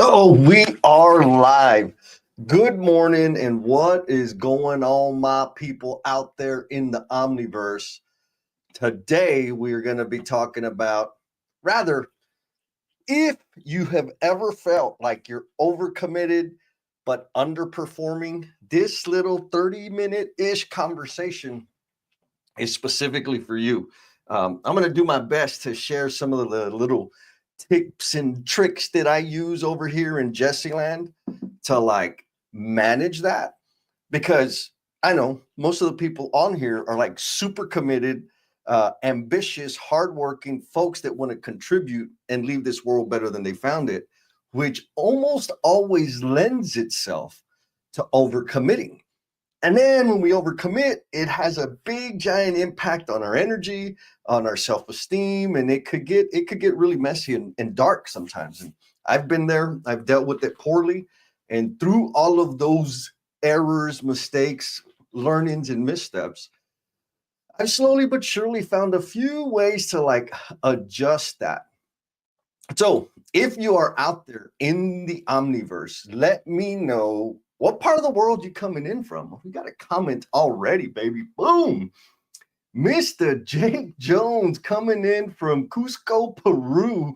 Oh, we are live. Good morning, and what is going on, my people out there in the omniverse? Today, we're going to be talking about, rather, if you have ever felt like you're overcommitted but underperforming, this little 30-minute-ish conversation is specifically for you. I'm going to do my best to share some of the little tips and tricks that I use over here in Jesseland to like manage that, because I know most of the people on here are like super committed, ambitious, hardworking folks that want to contribute and leave this world better than they found it, which almost always lends itself to overcommitting. And then when we overcommit, it has a big giant impact on our energy, on our self-esteem, and it could get really messy and dark sometimes. And I've been there, I've dealt with it poorly. And through all of those errors, mistakes, learnings, and missteps, I've slowly but surely found a few ways to like adjust that. So if you are out there in the omniverse, let me know what part of the world you coming in from. We got a comment already, baby. Boom. Mr. Jake Jones coming in from Cusco, Peru.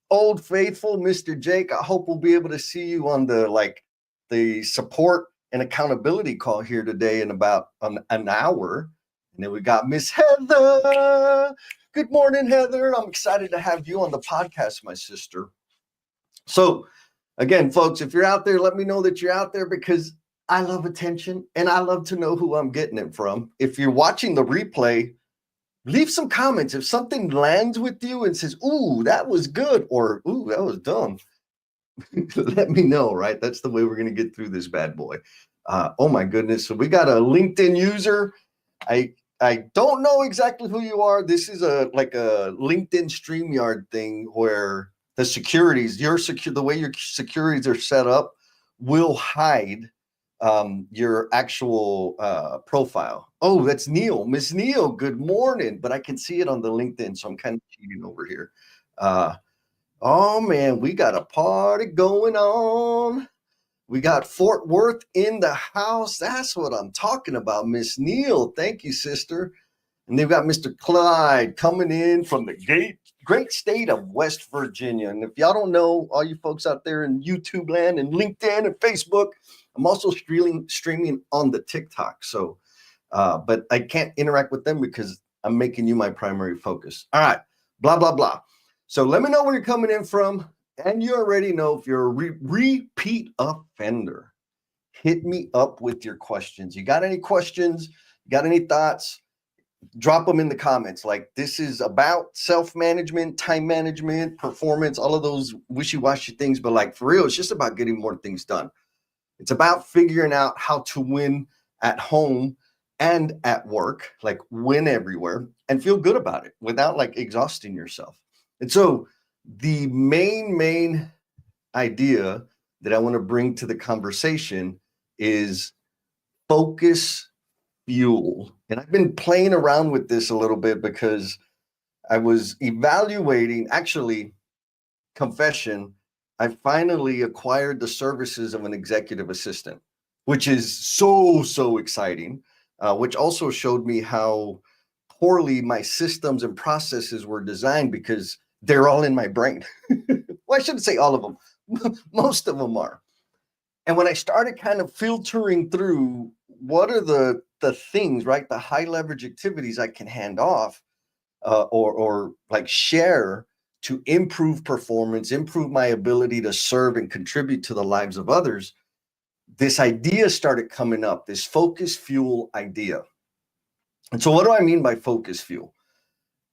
Old faithful, Mr. Jake. I hope we'll be able to see you on the support and accountability call here today in about an hour. And then we got Miss Heather. Good morning, Heather. I'm excited to have you on the podcast, my sister. So, again, folks, if you're out there, let me know that you're out there, because I love attention and I love to know who I'm getting it from. If you're watching the replay, leave some comments. If something lands with you and says, ooh, that was good, or ooh, that was dumb, let me know, right? That's the way we're going to get through this bad boy. Oh, my goodness. So we got a LinkedIn user. I don't know exactly who you are. This is like a LinkedIn StreamYard thing where the securities, the way your securities are set up will hide your actual profile. Oh, that's Neil. Miss Neil, good morning. But I can see it on the LinkedIn, so I'm kind of cheating over here. Oh, man, we got a party going on. We got Fort Worth in the house. That's what I'm talking about, Miss Neil. Thank you, sister. And they've got Mr. Clyde coming in from the great state of West Virginia. And if y'all don't know, all you folks out there in YouTube land and LinkedIn and Facebook, I'm also streaming on the TikTok. So, but I can't interact with them because I'm making you my primary focus. All right, blah, blah, blah. So let me know where you're coming in from. And you already know if you're a repeat offender, hit me up with your questions. You got any questions? Got any thoughts? Drop them in the comments. Like, this is about self-management, time management, performance, all of those wishy-washy things. But like, for real, it's just about getting more things done. It's about figuring out how to win at home and at work, like win everywhere and feel good about it without like exhausting yourself. And so the main idea that I want to bring to the conversation is focus fuel. And I've been playing around with this a little bit because I was evaluating, actually, confession, I finally acquired the services of an executive assistant, which is so exciting, which also showed me how poorly my systems and processes were designed, because they're all in my brain. Well, I shouldn't say all of them. Most of them are. And when I started kind of filtering through what are the things, right, the high leverage activities I can hand off or like share to improve performance, improve my ability to serve and contribute to the lives of others, this idea started coming up, this focus fuel idea. And so what do I mean by focus fuel?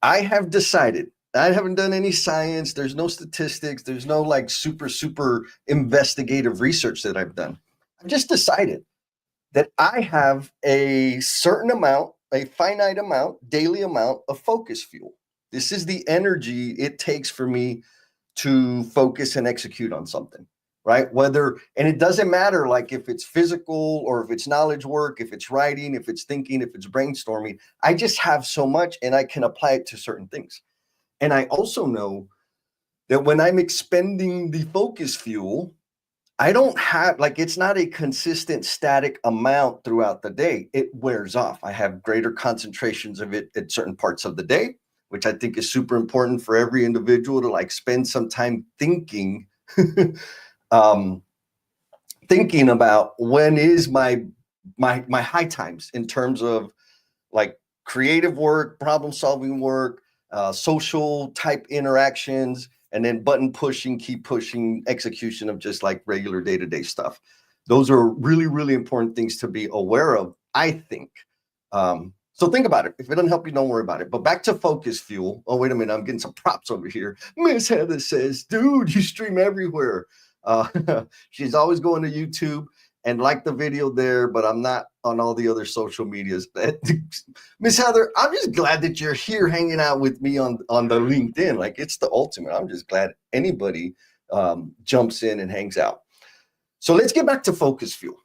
I have decided, I haven't done any science, there's no statistics, there's no like super investigative research that I've done. I've just decided that I have a certain amount, a finite amount, daily amount of focus fuel. This is the energy it takes for me to focus and execute on something, right? And it doesn't matter like if it's physical or if it's knowledge work, if it's writing, if it's thinking, if it's brainstorming. I just have so much and I can apply it to certain things. And I also know that when I'm expending the focus fuel, I don't have, like, it's not a consistent static amount throughout the day. It wears off. I have greater concentrations of it at certain parts of the day, which I think is super important for every individual to like spend some time thinking, um, thinking about when is my high times in terms of like creative work, problem solving work, social type interactions, and then button pushing, keep pushing execution of just like regular day-to-day stuff. Those are really, really important things to be aware of, I think. So think about it. If it doesn't help you, don't worry about it. But back to focus fuel. Oh, wait a minute. I'm getting some props over here. Miss Heather says, dude, you stream everywhere. She's always going to YouTube and like the video there, but I'm not on all the other social medias. Miss Heather, I'm just glad that you're here hanging out with me on the LinkedIn. Like, it's the ultimate. I'm just glad anybody jumps in and hangs out. So let's get back to focus fuel.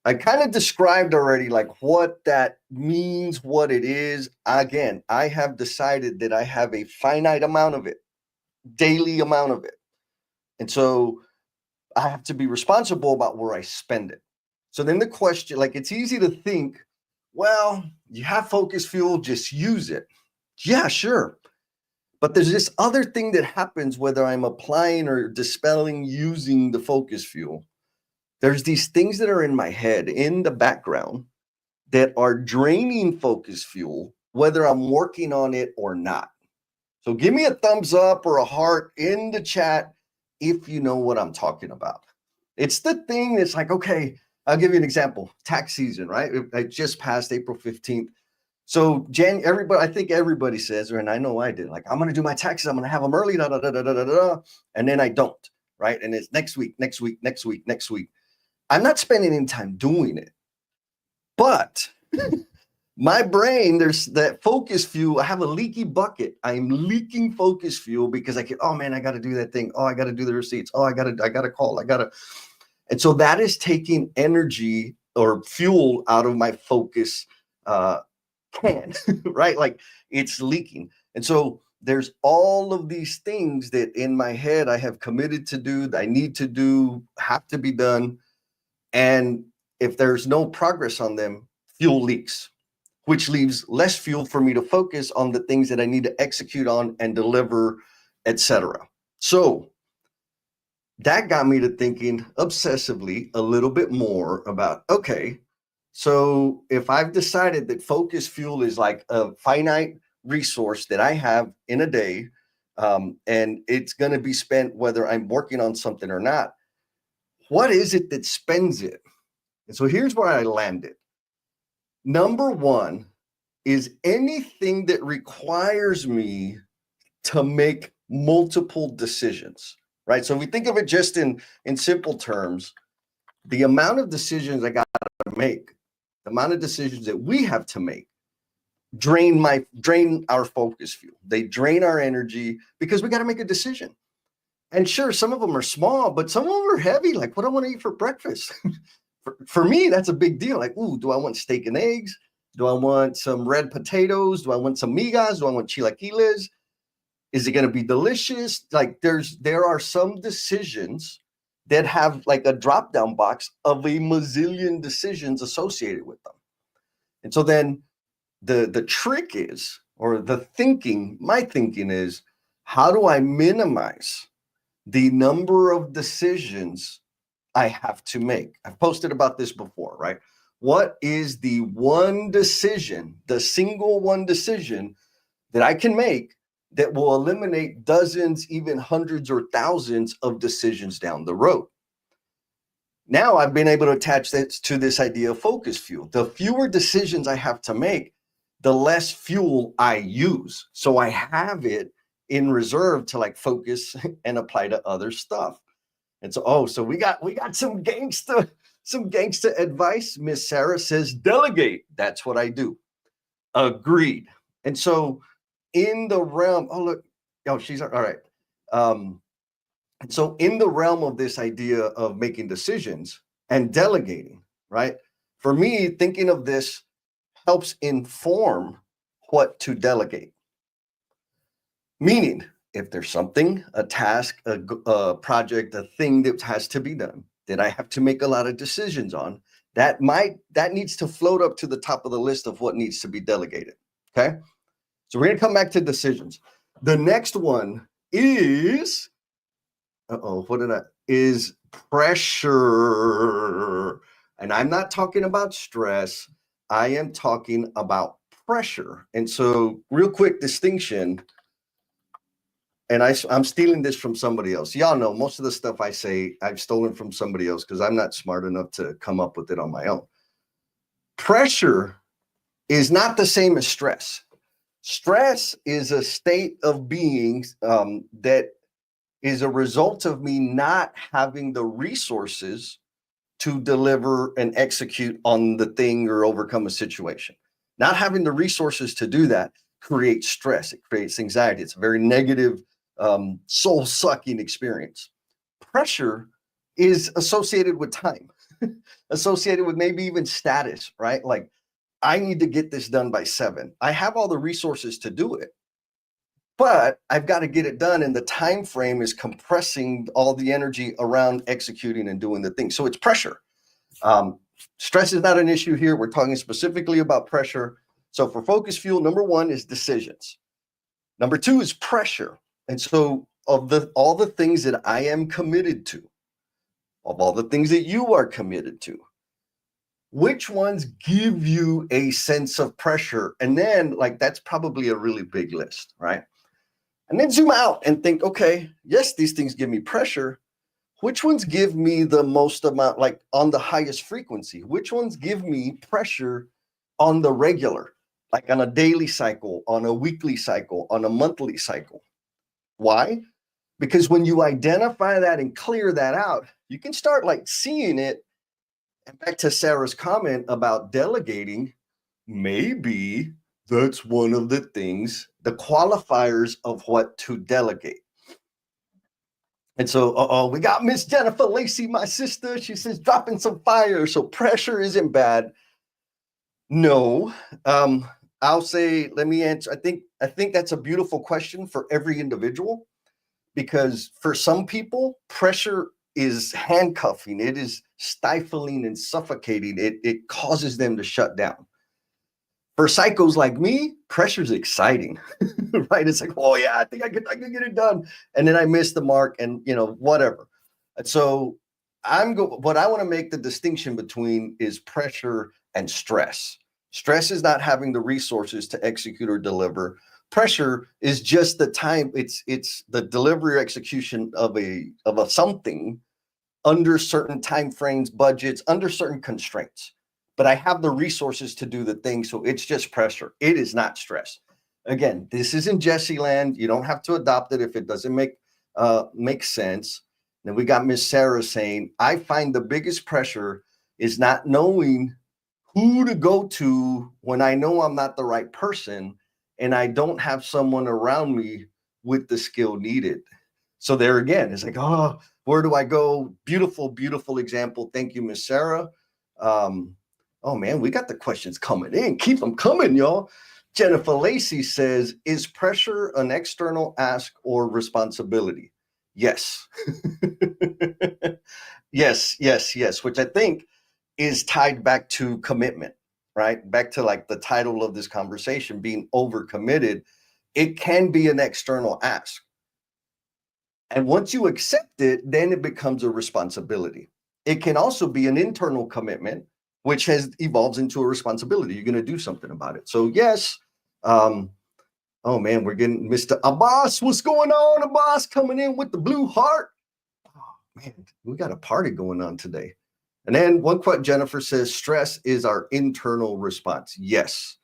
I kind of described already like what that means, what it is. Again, I have decided that I have a finite amount of it, daily amount of it. And so I have to be responsible about where I spend it. So then the question, like, it's easy to think, well, you have focus fuel, just use it. Yeah, sure. But there's this other thing that happens whether I'm applying or dispelling using the focus fuel. There's these things that are in my head in the background that are draining focus fuel, whether I'm working on it or not. So give me a thumbs up or a heart in the chat if you know what I'm talking about. It's the thing that's like, okay, I'll give you an example. Tax season, right? I just passed April 15th. So everybody, I think everybody says, and I know I did, like, I'm going to do my taxes. I'm going to have them early, and then I don't, right? And it's next week. I'm not spending any time doing it, but my brain, there's that focus fuel. I have a leaky bucket. I'm leaking focus fuel because I get, oh man, I got to do that thing. Oh, I got to do the receipts. Oh, I got to call. And so that is taking energy or fuel out of my focus can, right? Like, it's leaking. And so there's all of these things that in my head I have committed to do, that I need to do, have to be done. And if there's no progress on them, fuel leaks, which leaves less fuel for me to focus on the things that I need to execute on and deliver, etc. So that got me to thinking obsessively a little bit more about, okay, so if I've decided that focus fuel is like a finite resource that I have in a day, and it's going to be spent whether I'm working on something or not, what is it that spends it? And so here's where I landed. Number one is anything that requires me to make multiple decisions, right? So if we think of it just in simple terms, the amount of decisions I got to make, the amount of decisions that we have to make drain our focus fuel. They drain our energy because we got to make a decision. And sure, some of them are small, but some of them are heavy. Like, what do I want to eat for breakfast? For me, that's a big deal. Like, ooh, do I want steak and eggs? Do I want some red potatoes? Do I want some migas? Do I want chilaquiles? Is it going to be delicious? Like, there are some decisions that have like a drop-down box of a mazillion decisions associated with them. And so then the trick is, or my thinking is, how do I minimize the number of decisions I have to make? I've posted about this before, right? What is the one decision, the single one decision that I can make that will eliminate dozens, even hundreds or thousands of decisions down the road? Now I've been able to attach this to this idea of focus fuel. The fewer decisions I have to make, the less fuel I use. So I have it in reserve to like focus and apply to other stuff. And so, so we got some gangsta advice. Miss Sarah says, delegate. That's what I do. Agreed. And so in the realm, she's all right. So in the realm of this idea of making decisions and delegating, right? For me, thinking of this helps inform what to delegate. Meaning, If there's something, a task, a project, a thing that has to be done that I have to make a lot of decisions on, that needs to float up to the top of the list of what needs to be delegated. Okay. So we're going to come back to decisions. The next one is, is pressure. And I'm not talking about stress. I am talking about pressure. And so real quick distinction, and I'm stealing this from somebody else. Y'all know most of the stuff I say, I've stolen from somebody else because I'm not smart enough to come up with it on my own. Pressure is not the same as stress. Stress is a state of being that is a result of me not having the resources to deliver and execute on the thing or overcome a situation. Not having the resources to do that creates stress. It creates anxiety. It's a very negative, soul-sucking experience. Pressure is associated with time, associated with maybe even status, right? Like, I need to get this done by 7. I have all the resources to do it, but I've got to get it done, and the time frame is compressing all the energy around executing and doing the thing. So it's pressure. Stress is not an issue here. We're talking specifically about pressure. So for focus fuel, number 1 is decisions. Number 2 is pressure. And so of all the things that I am committed to, of all the things that you are committed to, which ones give you a sense of pressure? And then, like, that's probably a really big list, right? And then zoom out and think, okay, yes, these things give me pressure. Which ones give me the most amount, like on the highest frequency? Which ones give me pressure on the regular, like on a daily cycle, on a weekly cycle, on a monthly cycle? Why? Because when you identify that and clear that out, you can start like seeing it. And back to Sarah's comment about delegating, maybe that's one of the things, the qualifiers of what to delegate. And so, we got Miss Jennifer Lacey, my sister. She says, dropping some fire. So pressure isn't bad. No. I'll say, let me answer. I think that's a beautiful question for every individual, because for some people, pressure is handcuffing. It is stifling and suffocating. It causes them to shut down. For psychos like me, pressure is exciting, right? It's like, oh yeah, I think I can get it done, and then I miss the mark, and whatever. And so what I want to make the distinction between is pressure and stress. Stress is not having the resources to execute or deliver. Pressure is just the time. It's the delivery or execution of a something under certain time frames, budgets, under certain constraints. But I have the resources to do the thing, so it's just pressure. It is not stress. Again, this is in Jesse land. You don't have to adopt it if it doesn't make sense. Then we got Miss Sarah saying, I find the biggest pressure is not knowing who to go to when I know I'm not the right person and I don't have someone around me with the skill needed. So there again, it's like, oh, where do I go? Beautiful, beautiful example. Thank you, Miss Sarah. Oh man, we got the questions coming in. Keep them coming, y'all. Jennifer Lacey says, is pressure an external ask or responsibility? Yes. Yes, which I think is tied back to commitment, right? Back to like the title of this conversation, being overcommitted. It can be an external ask. And once you accept it, then it becomes a responsibility. It can also be an internal commitment, which evolves into a responsibility. You're going to do something about it. So yes, oh man, we're getting Mr. Abbas. What's going on, Abbas? Coming in with the blue heart. Oh man, we got a party going on today. And then one quote, Jennifer says, stress is our internal response. Yes.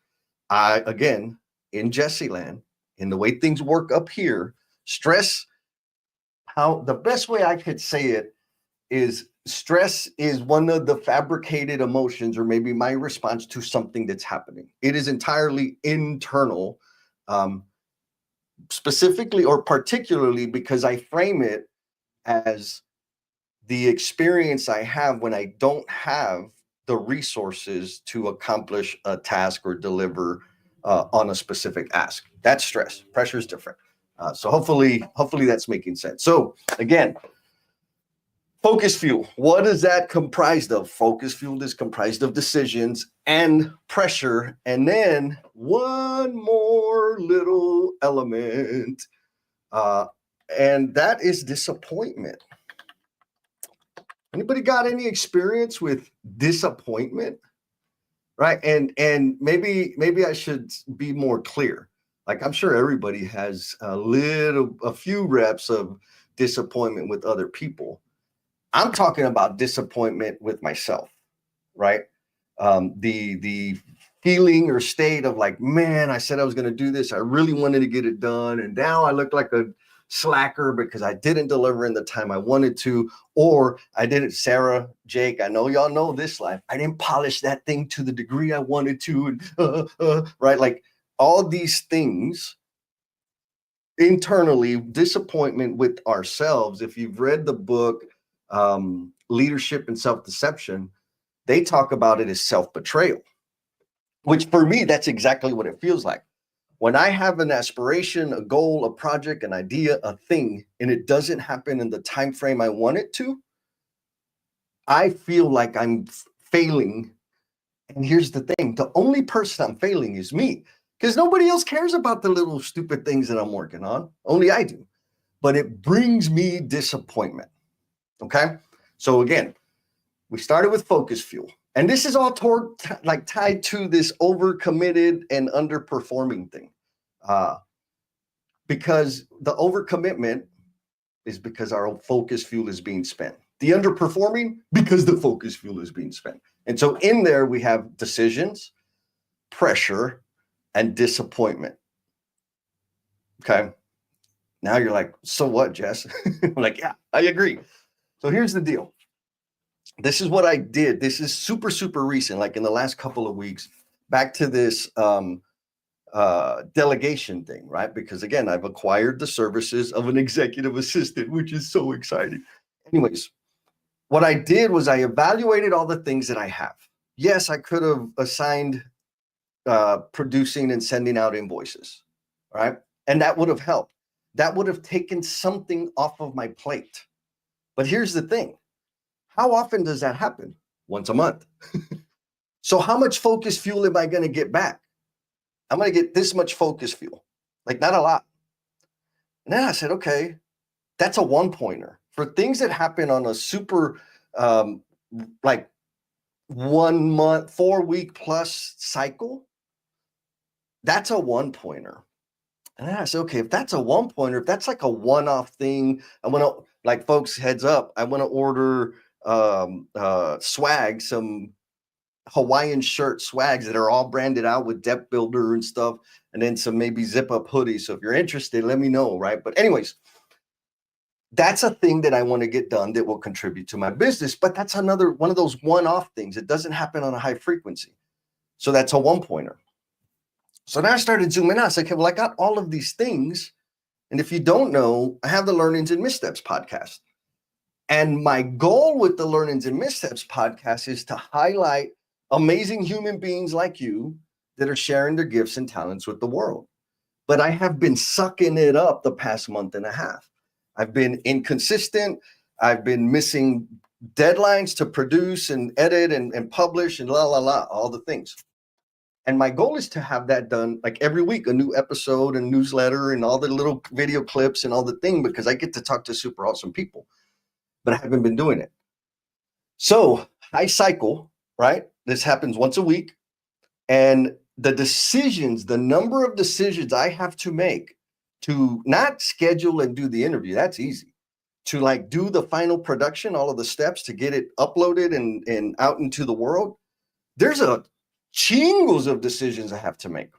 Again, in Jesse land, in the way things work up here, stress, how the best way I could say it is stress is one of the fabricated emotions, or maybe my response to something that's happening. It is entirely internal, specifically or particularly because I frame it as the experience I have when I don't have the resources to accomplish a task or deliver on a specific ask. That's stress. Pressure is different. So hopefully that's making sense. So again, focus fuel. What is that comprised of? Focus fuel is comprised of decisions and pressure, and then one more little element, and that is disappointment. Anybody got any experience with disappointment? Right. And maybe I should be more clear. Like I'm sure everybody has a few reps of disappointment with other people. I'm talking about disappointment with myself, right? The feeling or state of like, man, I said I was going to do this. I really wanted to get it done. And now I look like a slacker because I didn't deliver in the time I wanted to, or I didn't, Sarah, Jake, I know y'all know this life. I didn't polish that thing to the degree I wanted to. And right. Like all these things internally, disappointment with ourselves. If you've read the book, Leadership and Self-Deception, they talk about it as self-betrayal, which for me, that's exactly what it feels like. When I have an aspiration, a goal, a project, an idea, a thing, and it doesn't happen in the time frame I want it to, I feel like I'm failing. And here's the thing, the only person I'm failing is me, because nobody else cares about the little stupid things that I'm working on. Only I do. But it brings me disappointment. Okay? So again, we started with focus fuel. And this is all tied to this overcommitted and underperforming thing. Because the overcommitment is because our focus fuel is being spent. The underperforming, because the focus fuel is being spent. And so in there, we have decisions, pressure, and disappointment. Okay. Now you're like, so what, Jess? I'm like, yeah, I agree. So here's the deal. This is what I did. This is super, super recent, like in the last couple of weeks, back to this delegation thing, right? Because again, I've acquired the services of an executive assistant, which is so exciting. Anyways, what I did was I evaluated all the things that I have. Yes, I could have assigned producing and sending out invoices, right? And that would have helped. That would have taken something off of my plate. But here's the thing. How often does that happen? Once a month. So how much focus fuel am I going to get back? I'm going to get this much focus fuel, like not a lot. And then I said, okay, that's a one pointer for things that happen on a super, like 1 month, 4 week plus cycle. That's a one pointer. And then I said, okay, if that's a one pointer, if that's like a one-off thing, I want to, like, folks, heads up, I want to order swag, some Hawaiian shirt swags that are all branded out with Depth Builder and stuff, and then some maybe zip up hoodies. So if you're interested, let me know, right? But anyways, that's a thing that I want to get done that will contribute to my business, but that's another one of those one-off things. It doesn't happen on a high frequency. So that's a one pointer. So then I started zooming out. I said, okay, well, I got all of these things. And if you don't know, I have the Learnings and Missteps podcast. And my goal with the Learnings and Missteps podcast is to highlight amazing human beings like you that are sharing their gifts and talents with the world. But I have been sucking it up the past month and a half. I've been inconsistent. I've been missing deadlines to produce and edit and publish and all the things. And my goal is to have that done like every week, a new episode and newsletter and all the little video clips and all the thing, because I get to talk to super awesome people, but I haven't been doing it. So I cycle, right? This happens once a week. And the decisions, the number of decisions I have to make to not schedule and do the interview, that's easy. To like do the final production, all of the steps to get it uploaded and out into the world, there's a chingles of decisions I have to make.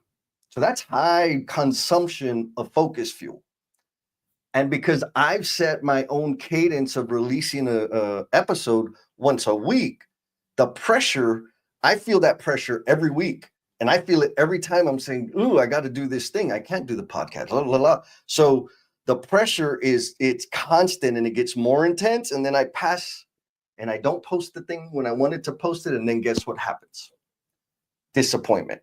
So that's high consumption of focus fuel. And because I've set my own cadence of releasing a episode once a week, the pressure, I feel that pressure every week. And I feel it every time I'm saying, ooh, I got to do this thing. I can't do the podcast. Blah, blah, blah. So the pressure it's constant and it gets more intense. And then I pass and I don't post the thing when I wanted to post it. And then guess what happens? Disappointment.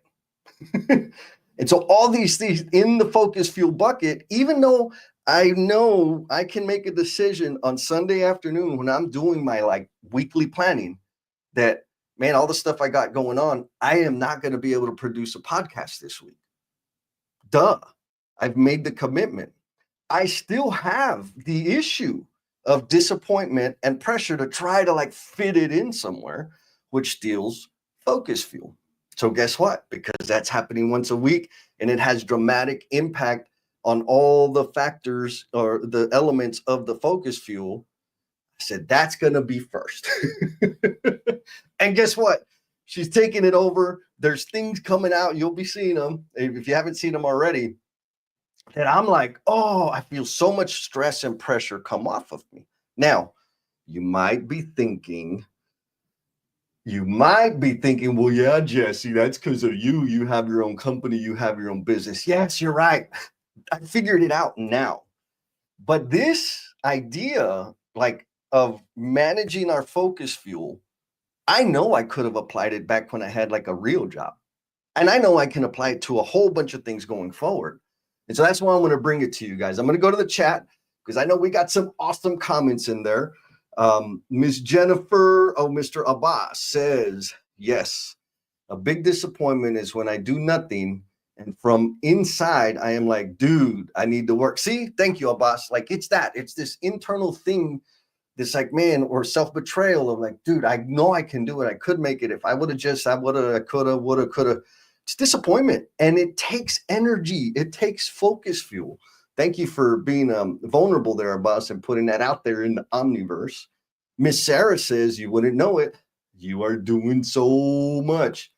And so all these things in the focus fuel bucket, even though I know I can make a decision on Sunday afternoon when I'm doing my like weekly planning that, man, all the stuff I got going on, I am not going to be able to produce a podcast this week. Duh. I've made the commitment. I still have the issue of disappointment and pressure to try to like fit it in somewhere, which steals focus fuel. So guess what? Because that's happening once a week and it has dramatic impact on all the factors or the elements of the focus fuel. I said, that's going to be first. And guess what? She's taking it over. There's things coming out. You'll be seeing them. If you haven't seen them already, that I'm like, oh, I feel so much stress and pressure come off of me. Now, you might be thinking, well, yeah, Jesse, that's because of you. You have your own company, you have your own business. Yes, you're right. I figured it out now. But this idea, like, of managing our focus fuel, I know I could have applied it back when I had like a real job. And I know I can apply it to a whole bunch of things going forward. And so that's why I'm going to bring it to you guys. I'm going to go to the chat because I know we got some awesome comments in there. Miss Jennifer, Mr. Abbas says, yes, a big disappointment is when I do nothing. And from inside, I am like, dude, I need to work. See, thank you, Abbas. Like it's this internal thing, this like, man, or self-betrayal of like, dude, I know I can do it. I could make it. If I would have just, I could have. It's disappointment, and it takes energy. It takes focus fuel. Thank you for being vulnerable there, Abbas, and putting that out there in the omniverse. Miss Sarah says, you wouldn't know it. You are doing so much.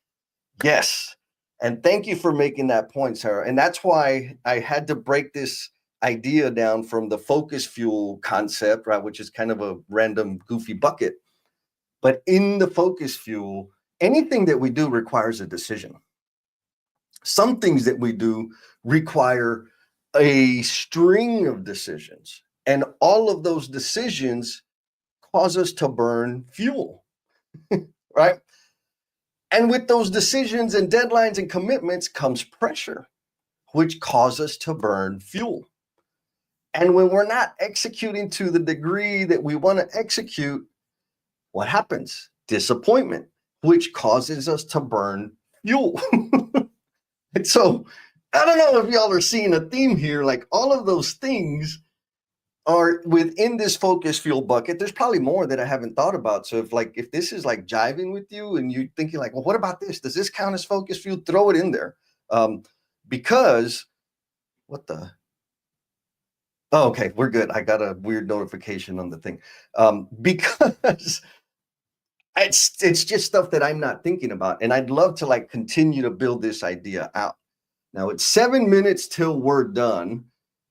Yes. And thank you for making that point, Sarah. And that's why I had to break this idea down from the focus fuel concept, right, which is kind of a random, goofy bucket. But in the focus fuel, anything that we do requires a decision. Some things that we do require a string of decisions, and all of those decisions cause us to burn fuel, right? And with those decisions and deadlines and commitments comes pressure, which causes us to burn fuel. And when we're not executing to the degree that we want to execute, what happens? Disappointment, which causes us to burn fuel. And so I don't know if y'all are seeing a theme here, like all of those things are within this focus fuel bucket. There's probably more that I haven't thought about. So if this is like jiving with you and you're thinking like, well, what about this? Does this count as focus fuel? Throw it in there. Because oh, okay, we're good. I got a weird notification on the thing. Because it's just stuff that I'm not thinking about. And I'd love to like continue to build this idea out. Now it's 7 minutes till we're done.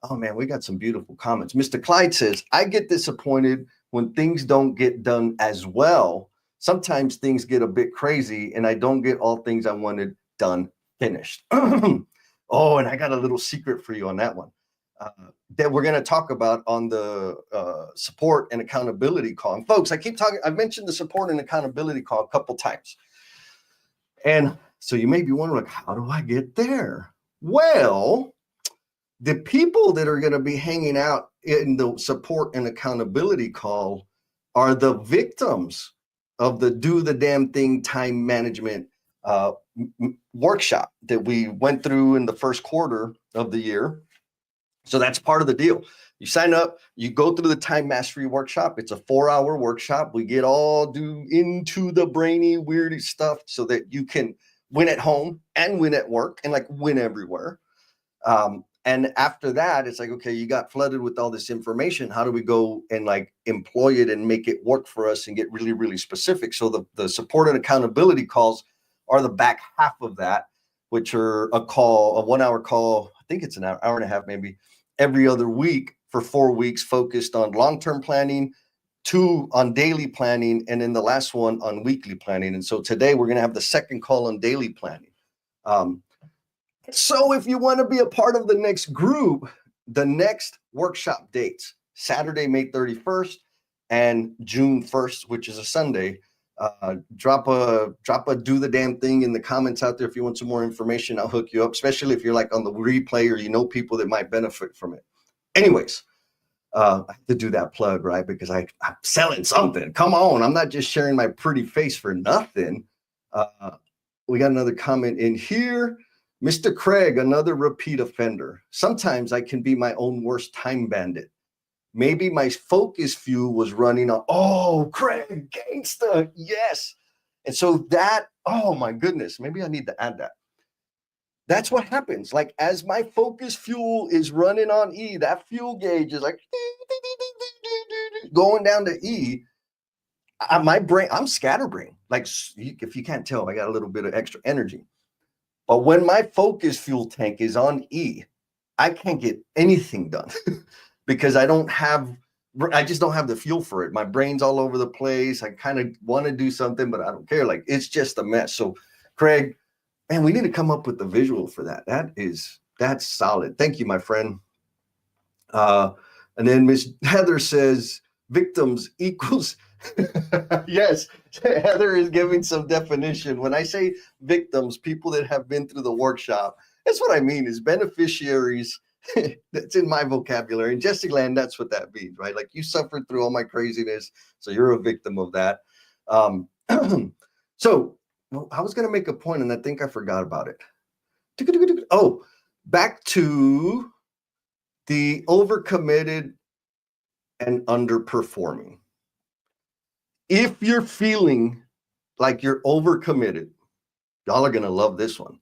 Oh man, we got some beautiful comments. Mr. Clyde says, I get disappointed when things don't get done as well. Sometimes things get a bit crazy and I don't get all things I wanted done finished. Oh, and I got a little secret for you on that one. That we're going to talk about on the support and accountability call. And folks, I've mentioned the support and accountability call a couple times. And so you may be wondering, like, how do I get there? Well, the people that are going to be hanging out in the support and accountability call are the victims of the do the damn thing time management workshop that we went through in the first quarter of the year. So that's part of the deal. You sign up, you go through the time mastery workshop. It's a 4-hour workshop. We get all into the brainy, weird stuff so that you can win at home and win at work and like win everywhere. And after that, it's like, okay, you got flooded with all this information. How do we go and like employ it and make it work for us and get really, really specific? So the support and accountability calls are the back half of that, which are a 1-hour call. I think it's an hour and a half, maybe every other week for 4 weeks, focused on long-term planning, 2 on daily planning, and then the last one on weekly planning. And so today we're going to have the second call on daily planning. So if you want to be a part of the next group, the next workshop dates, Saturday, May 31st and June 1st, which is a Sunday, Drop a do the damn thing in the comments out there if you want some more information. I'll hook you up, especially if you're like on the replay or you know people that might benefit from it. Anyways, I have to do that plug, right? Because I'm selling something. Come on, I'm not just sharing my pretty face for nothing. We got another comment in here. Mr. Craig, another repeat offender. Sometimes I can be my own worst time bandit. Maybe my focus fuel was running on, oh, Craig, gangsta, yes. And so that, oh my goodness, maybe I need to add that. That's what happens. Like as my focus fuel is running on E, that fuel gauge is like going down to E. My brain, I'm scatterbrain. Like if you can't tell, I got a little bit of extra energy. But when my focus fuel tank is on E, I can't get anything done because I just don't have the fuel for it. My brain's all over the place. I kind of want to do something, but I don't care. Like it's just a mess. So Craig, man, we need to come up with the visual for that. That's solid. Thank you, my friend. And then Miss Heather says victims equals. Yes, Heather is giving some definition. When I say victims, people that have been through the workshop, that's what I mean is beneficiaries. That's in my vocabulary. In Jesse Land, that's what that means, right? Like you suffered through all my craziness, so you're a victim of that. So I was going to make a point, and I think I forgot about it. Oh, back to the overcommitted and underperforming. If you're feeling like you're overcommitted, y'all are going to love this one.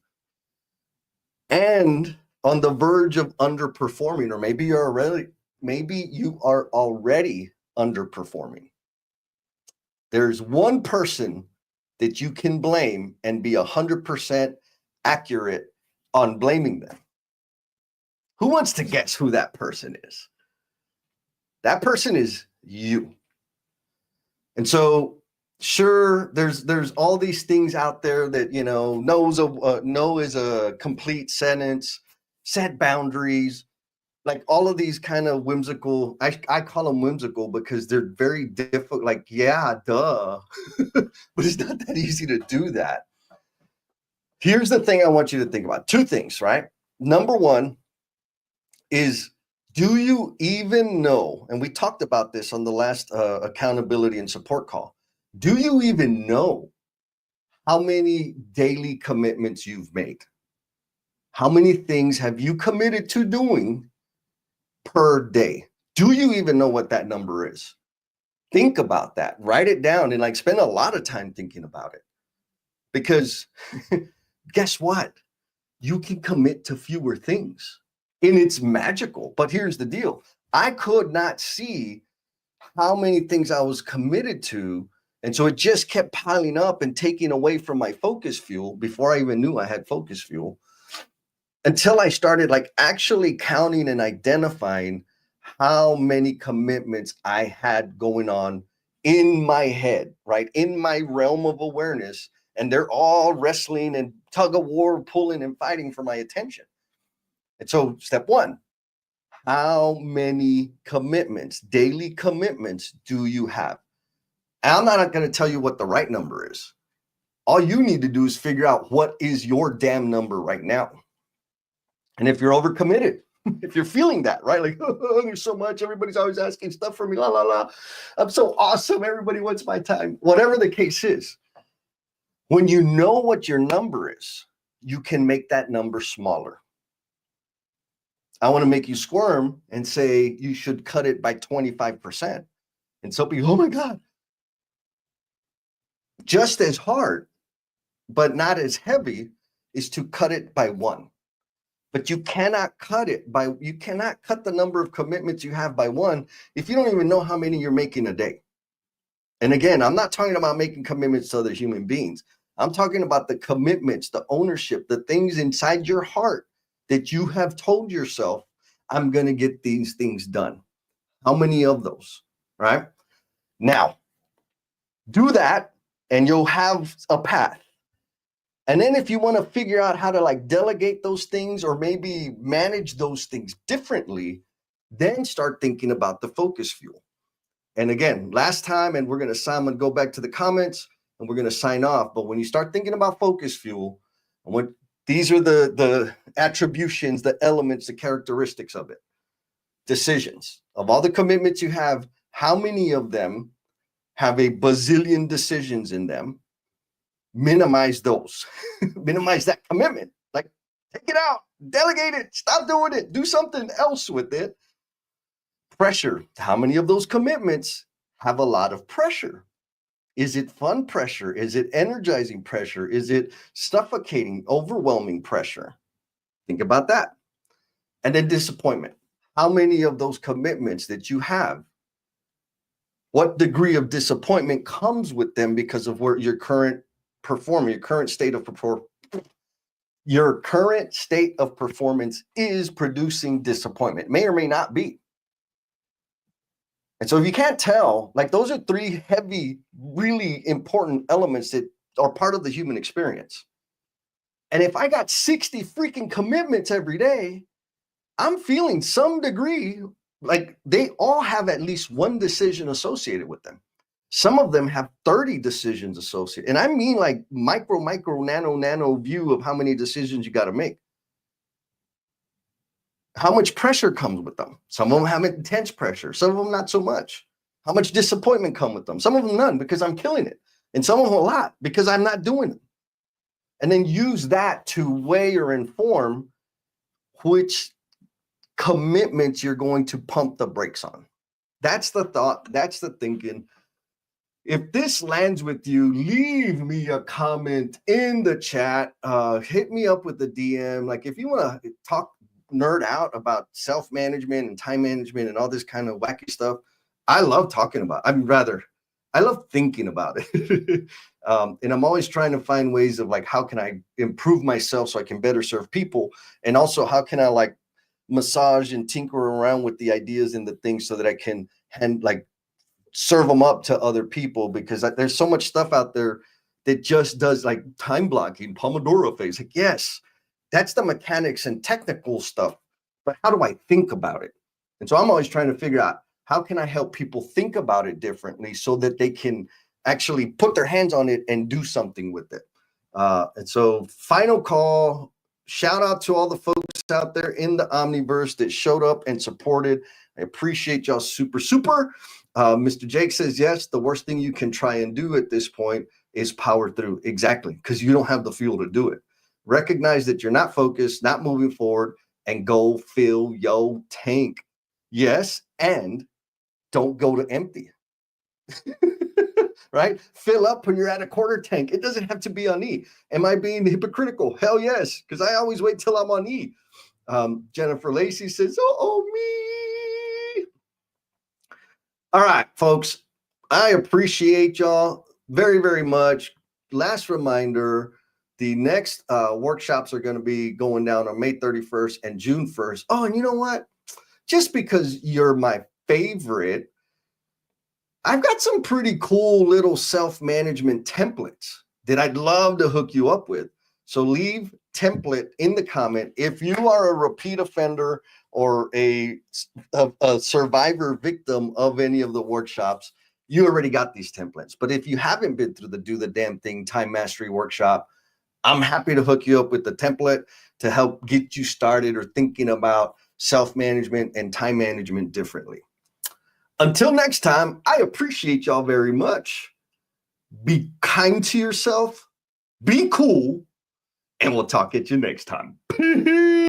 And on the verge of underperforming, or maybe you are already underperforming. There's one person that you can blame and be 100% accurate on blaming them. Who wants to guess who that person is? That person is you. And so, sure, there's all these things out there that, no is a complete sentence, set boundaries, like all of these kind of whimsical, I call them whimsical because they're very difficult. Like, yeah, duh, but it's not that easy to do that. Here's the thing I want you to think about. Two things, right? Number one is, do you even know, and we talked about this on the last accountability and support call, do you even know how many daily commitments you've made? How many things have you committed to doing per day? Do you even know what that number is? Think about that. Write it down and like spend a lot of time thinking about it. Because guess what? You can commit to fewer things. And it's magical. But here's the deal. I could not see how many things I was committed to. And so it just kept piling up and taking away from my focus fuel before I even knew I had focus fuel, until I started like actually counting and identifying how many commitments I had going on in my head, right? In my realm of awareness. And they're all wrestling and tug of war, pulling and fighting for my attention. And so step one, how many commitments, daily commitments do you have? And I'm not going to tell you what the right number is. All you need to do is figure out what is your damn number right now. And if you're overcommitted, if you're feeling that, right? Like, oh, there's so much, everybody's always asking stuff from me, la, la, la. I'm so awesome, everybody wants my time. Whatever the case is, when you know what your number is, you can make that number smaller. I want to make you squirm and say you should cut it by 25%. And some people, oh my God. Just as hard, but not as heavy, is to cut it by 1. But you cannot cut the number of commitments you have by 1 if you don't even know how many you're making a day. And again, I'm not talking about making commitments to other human beings. I'm talking about the commitments, the ownership, the things inside your heart that you have told yourself, I'm going to get these things done. How many of those, right? Now, do that and you'll have a path. And then if you want to figure out how to like delegate those things or maybe manage those things differently, then start thinking about the focus fuel. And again, last time, and we're going to, Simon, go back to the comments. and we're going to sign off. But when you start thinking about focus fuel, and what these are the attributions, the elements, the characteristics of it. Decisions. Of all the commitments you have, how many of them have a bazillion decisions in them? Minimize those. Minimize that commitment. Like, take it out, delegate it, stop doing it, do something else with it. Pressure. How many of those commitments have a lot of pressure? Is it fun pressure? Is it energizing pressure? Is it suffocating, overwhelming pressure? Think about that. And then disappointment. How many of those commitments that you have, what degree of disappointment comes with them because of where your current performance, your current state of performance is producing disappointment, may or may not be. And so if you can't tell, like, those are three heavy, really important elements that are part of the human experience. And if I got 60 freaking commitments every day, I'm feeling some degree, like they all have at least one decision associated with them. Some of them have 30 decisions associated. And I mean like micro, nano view of how many decisions you got to make. How much pressure comes with them? Some of them have intense pressure. Some of them not so much. How much disappointment come with them? Some of them none because I'm killing it. And some of them a lot because I'm not doing it. And then use that to weigh or inform which commitments you're going to pump the brakes on. That's the thought. That's the thinking. If this lands with you, leave me a comment in the chat. Hit me up with the DM. Like, if you want to talk nerd out about self-management and time management and all this kind of wacky stuff, I love talking about it. I love thinking about it. And I'm always trying to find ways of like, how can I improve myself so I can better serve people? And also, how can I like massage and tinker around with the ideas and the things so that I can serve them up to other people, because there's so much stuff out there that just does like time blocking, Pomodoro phase. Like, yes, that's the mechanics and technical stuff, but how do I think about it? And so I'm always trying to figure out, how can I help people think about it differently so that they can actually put their hands on it and do something with it. And so final call, shout out to all the folks out there in the Omniverse that showed up and supported. I appreciate y'all super. Mr. Jake says, yes, the worst thing you can try and do at this point is power through. Exactly, because you don't have the fuel to do it. Recognize that you're not focused, not moving forward, and go fill your tank. Yes, and don't go to empty. Right? Fill up when you're at a quarter tank. It doesn't have to be on E. Am I being hypocritical? Hell yes, because I always wait till I'm on E. Jennifer Lacey says, me. All right, folks, I appreciate y'all very, very much. Last reminder, the next workshops are going to be going down on May 31st and June 1st. Oh, and you know what? Just because you're my favorite, I've got some pretty cool little self-management templates that I'd love to hook you up with. So leave template in the comment. If you are a repeat offender or a survivor victim of any of the workshops, you already got these templates. But if you haven't been through the Do the Damn Thing Time Mastery Workshop, I'm happy to hook you up with the template to help get you started or thinking about self-management and time management differently. Until next time, I appreciate y'all very much. Be kind to yourself, be cool, and we'll talk at you next time. Peace.